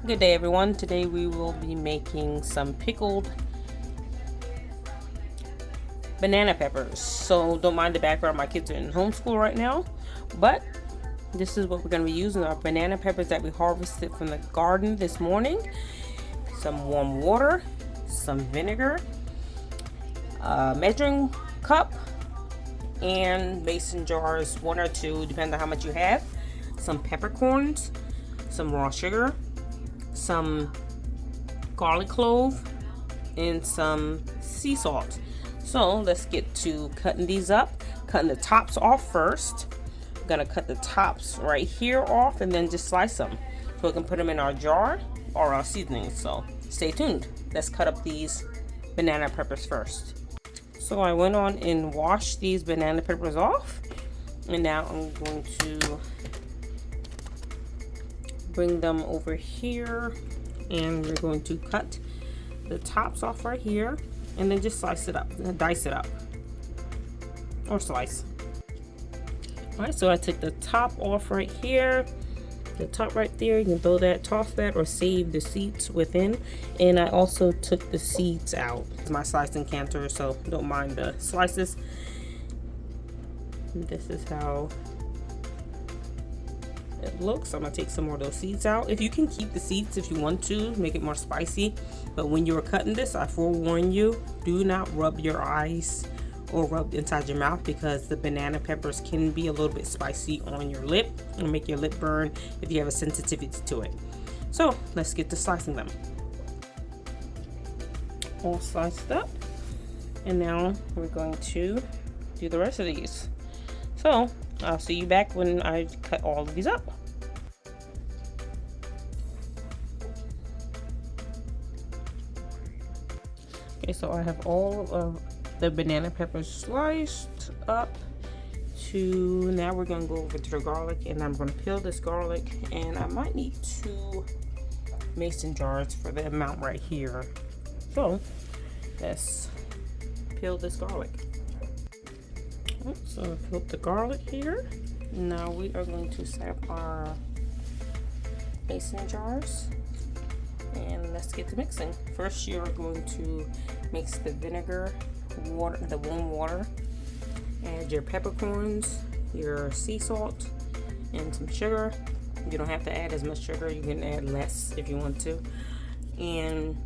Good day, everyone. Today we will be making some pickled banana peppers. So don't mind the background, my kids are in homeschool right now, but this is what we're going to be using: our banana peppers that we harvested from the garden this morning, some warm water, some vinegar, a measuring cup, and mason jars, one or two depending on how much you have, some peppercorns, some raw sugar, some garlic clove, and some sea salt. So let's get to cutting these up. Cutting the tops off first. I'm gonna cut the tops right here off and then just slice them so we can put them in our jar or our seasonings. So stay tuned. Let's cut up these banana peppers first. So I went on and washed these banana peppers off, and now I'm going to bring them over here, and we're going to cut the tops off right here and then just slice it up, dice it up, or slice. All right, so I took the top off right here, the top right there. You can throw that, toss that, or save the seeds within. And I also took the seeds out. It's my slicing canter, so don't mind the slices. And this is how it looks. I'm gonna take some more of those seeds out. If you can keep the seeds if you want to, make it more spicy. But when you're cutting this, I forewarn you, do not rub your eyes or rub inside your mouth, because the banana peppers can be a little bit spicy on your lip and make your lip burn if you have a sensitivity to it. So let's get to slicing them. All sliced up, and now we're going to do the rest of these. So I'll see you back when I cut all of these up. Okay, so I have all of the banana peppers sliced up. To now we're gonna go over to the garlic, and I'm gonna peel this garlic, and I might need 2 mason jars for the amount right here. So let's peel this garlic. So I put the garlic here. Now we are going to set up our mason jars, and let's get to mixing. First, you're going to mix the vinegar, water, the warm water. Add your peppercorns, your sea salt, and some sugar. You don't have to add as much sugar. You can add less if you want to. And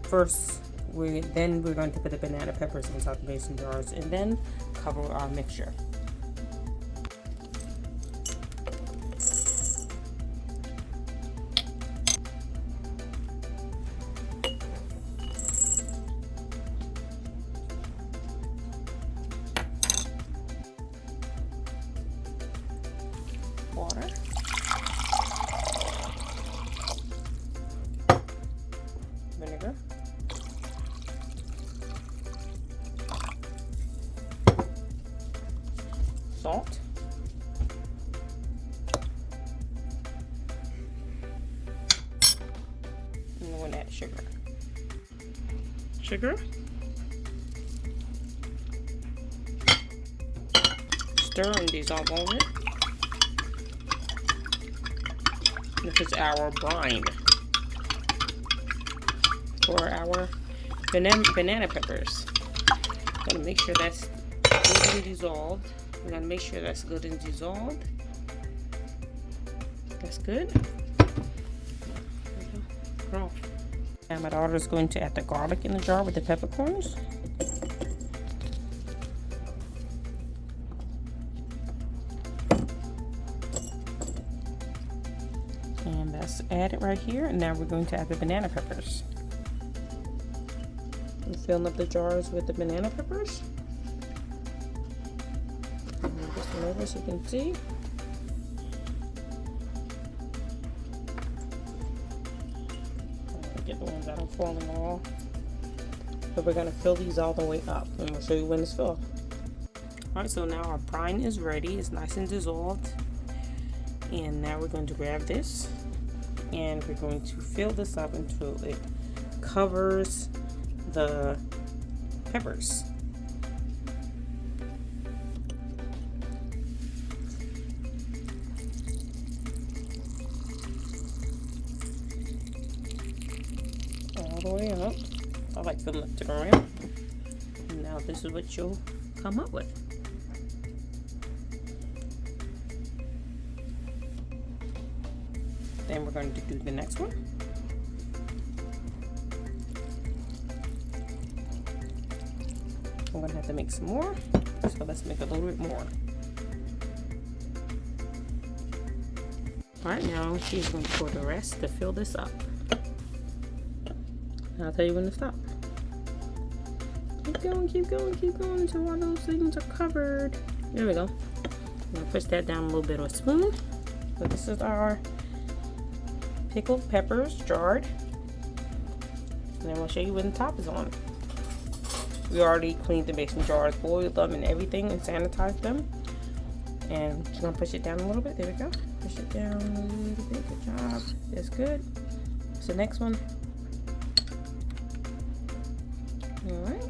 first, we're going to put the banana peppers inside the mason jars, and then cover our mixture. Water. Vinegar. Salt. And we're going to add sugar. Sugar. Stir and dissolve all of it. This is our brine for our banana peppers. Gonna make sure that's good and dissolved. We're gonna make sure that's good and dissolved. That's good. Now my daughter is going to add the garlic in the jar with the peppercorns. And that's added right here. And now we're going to add the banana peppers. I'm filling up the jars with the banana peppers. Move this one over so you can see. Get the ones that are falling off. But we're going to fill these all the way up, and we'll show you when it's filled. Alright, so now our brine is ready. It's nice and dissolved. And now we're going to grab this, and we're going to fill this up until it covers the peppers. the way up. I like to lift it around. And now this is what you'll come up with. Then we're going to do the next one. I'm going to have to make some more. So let's make a little bit more. Alright, now she's going to pour the rest to fill this up. I'll tell you when to stop. Keep going, keep going, keep going until all those things are covered. There we go. I'm going to push that down a little bit with a spoon. So this is our pickled peppers jarred. And then we'll show you when the top is on. We already cleaned the mason jars, boiled them and everything, and sanitized them. And just gonna push it down a little bit. There we go. Push it down a little bit. Good job. That's good. So next one. All right.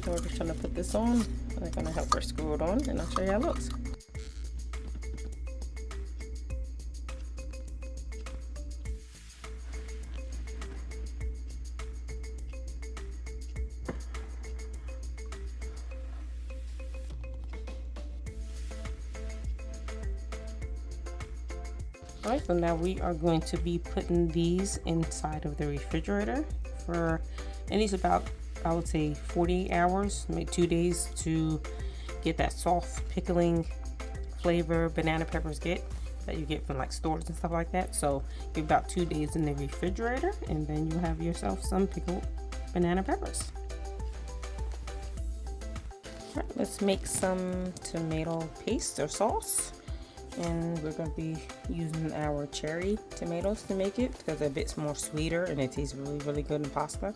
So we're just trying to put this on. I'm gonna help her screw it on, and I'll show you how it looks. Alright, so now we are going to be putting these inside of the refrigerator for at least about, I would say, 48 hours, maybe 2 days, to get that soft pickling flavor banana peppers get that you get from like stores and stuff like that. So give about 2 days in the refrigerator, and then you have yourself some pickled banana peppers. All right, let's make some tomato paste or sauce. And we're going to be using our cherry tomatoes to make it because they're a bit more sweeter and it tastes really, really good in pasta.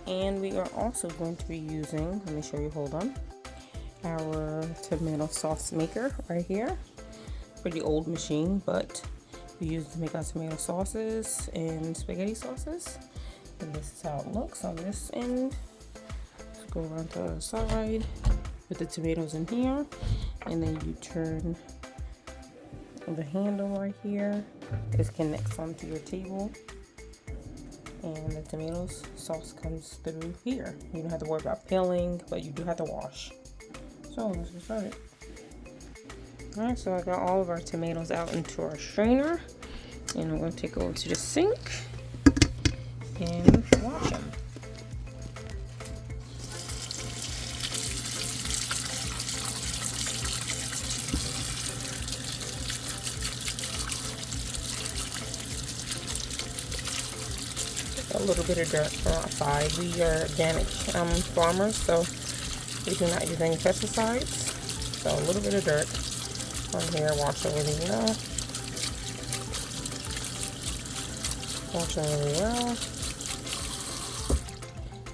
And we are also going to be using, let me show you, hold on, our tomato sauce maker right here. Pretty old machine, but we use it to make our tomato sauces and spaghetti sauces. And this is how it looks on this end. Let's go around to the other side with the tomatoes in here, and then you turn the handle right here. This connects onto your table, and the tomatoes sauce comes through here. You don't have to worry about peeling, but you do have to wash. So let's get started. Alright, so I got all of our tomatoes out into our strainer, and I'm going to take it over to the sink and wash them. A little bit of dirt from outside. We are organic farmers, so we do not use any pesticides. So a little bit of dirt on here. Wash it really well. Wash it really well.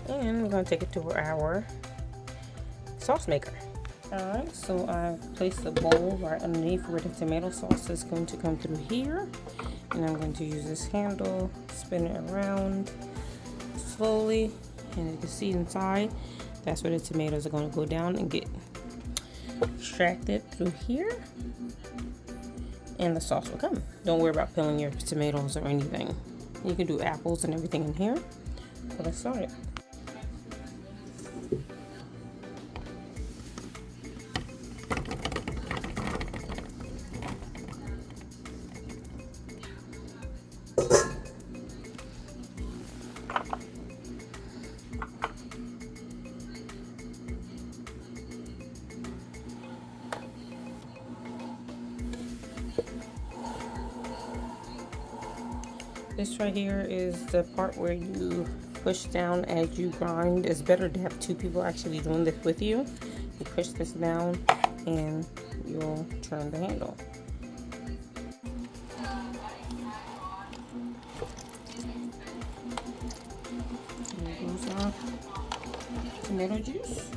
And we're going to take it to our sauce maker. Alright, so I placed the bowl right underneath where the tomato sauce is going to come through here. And I'm going to use this handle, spin it around slowly, and you can see inside, that's where the tomatoes are going to go down and get extracted through here, and the sauce will come. Don't worry about peeling your tomatoes or anything. You can do apples and everything in here. So let's start it. This right here is the part where you push down as you grind. It's better to have two people actually doing this with you. You push this down and you'll turn the handle. There goes our tomato juice.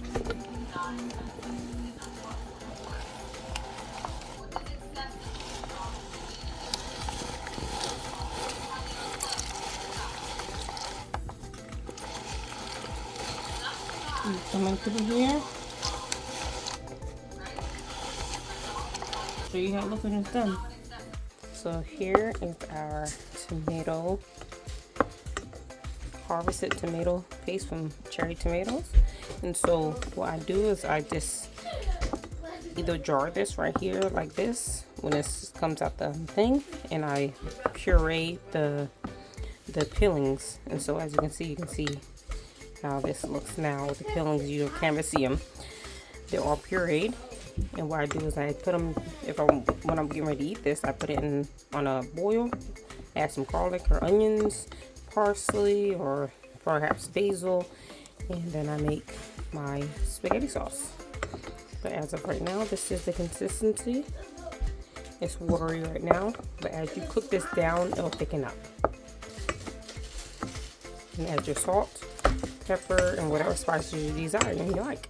Coming through here. Show you how it looks when it's done. So here is our tomato, harvested tomato paste from cherry tomatoes. And so what I do is I just either jar this right here like this when this comes out the thing, and I puree the peelings. And so as you can see how this looks now with the peelings. You can't see them. They're all pureed. And what I do is I put them, when I'm getting ready to eat this, I put it in on a boil, add some garlic or onions, parsley, or perhaps basil, and then I make my spaghetti sauce. But as of right now, this is the consistency. It's watery right now, but as you cook this down, it'll thicken up. And add your salt, pepper, and whatever spices you desire and you like.